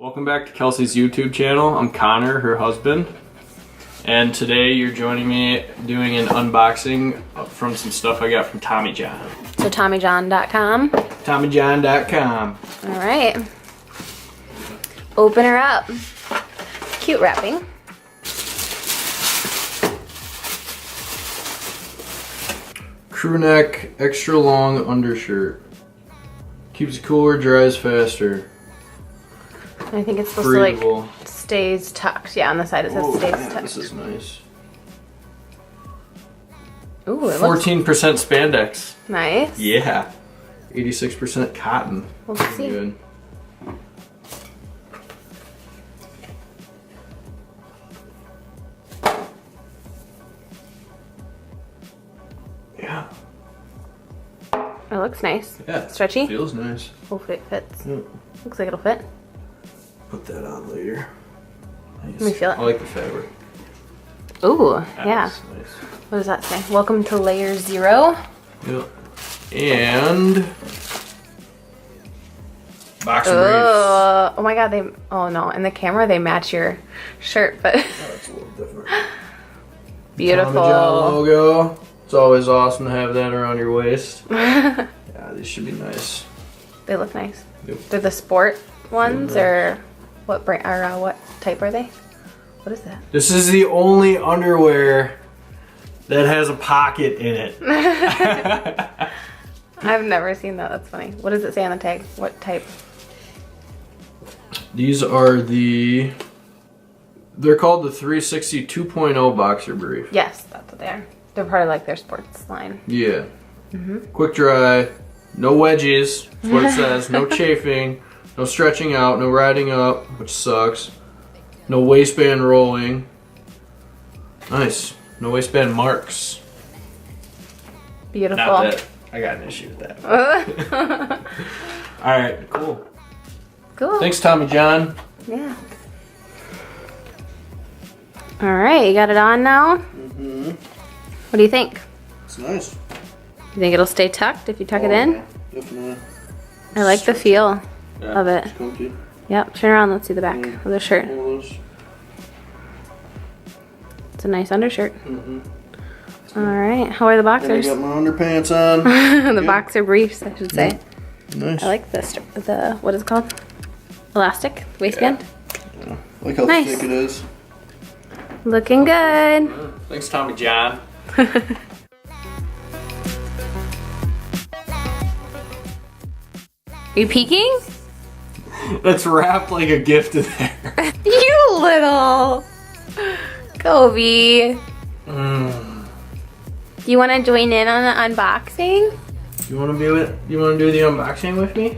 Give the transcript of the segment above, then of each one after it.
Welcome back to Kelsey's YouTube channel. I'm Connor, her husband. And today you're joining me doing an unboxing from some stuff I got from Tommy John. So TommyJohn.com. TommyJohn.com. All right. Open her up. Cute wrapping. Crew neck, extra long undershirt. Keeps it cooler, dries faster. I think it's supposed to like stays tucked. Yeah, on the side it says stays tucked. This is nice. Ooh, it 14% spandex. looks nice. Yeah. 86% cotton. We'll see. Good. Yeah. It looks nice. Yeah. Stretchy. Feels nice. Hopefully it fits. Yeah. Looks like it'll fit. Put that on later. Nice. Let me feel it. I like the fabric. Ooh, That yeah. is nice. What does that say? Welcome to layer 0. Yep. And box of briefs. Oh my god, oh no, in the camera they match your shirt, but That's a little different. beautiful. Tommy John logo. It's always awesome to have that around your waist. Yeah, these should be nice. They look nice. Yep. They're the sport ones, nice. or what brand? Or what type are they? What is that? This is the only underwear that has a pocket in it. I've never seen that. That's funny. What does it say on the tag? What type? These are they're called the 360 2.0 boxer brief. Yes, that's what they are. They're part of like their sports line. Yeah. Quick dry, no wedges, that's what it says, no chafing, no stretching out, no riding up, which sucks, no waistband rolling. Nice. No waistband marks. Beautiful. Not that I got an issue with that. Alright, cool. Cool. Thanks, Tommy John. Yeah. All right, you got it on now? Mm-hmm. What do you think? It's nice. You think it'll stay tucked if you tuck it in? Yeah, definitely. I like the feel Yeah, of it. It's comfy. Yep, turn around, let's see the back of the shirt. One of those. It's a nice undershirt. Mm-hmm. All right, how are the And I boxers? got my underpants on. The Good. boxer briefs, I should say. Nice. I like the what is it called? Elastic waistband. Yeah. I like how Nice. thick it is. Looking good. Thanks, Tommy John. Are you peeking? That's wrapped like a gift in there. You little Kobe. Do you want to join in on the unboxing? You want to do the unboxing with me?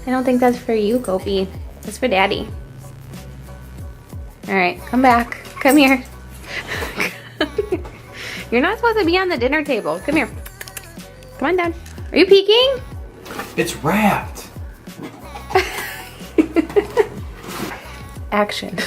I don't think that's for you, Kobe. That's for Daddy. All right, come back. Come here. You're not supposed to be on the dinner table. Come here. Come on down. Are you peeking? It's wrapped. Action.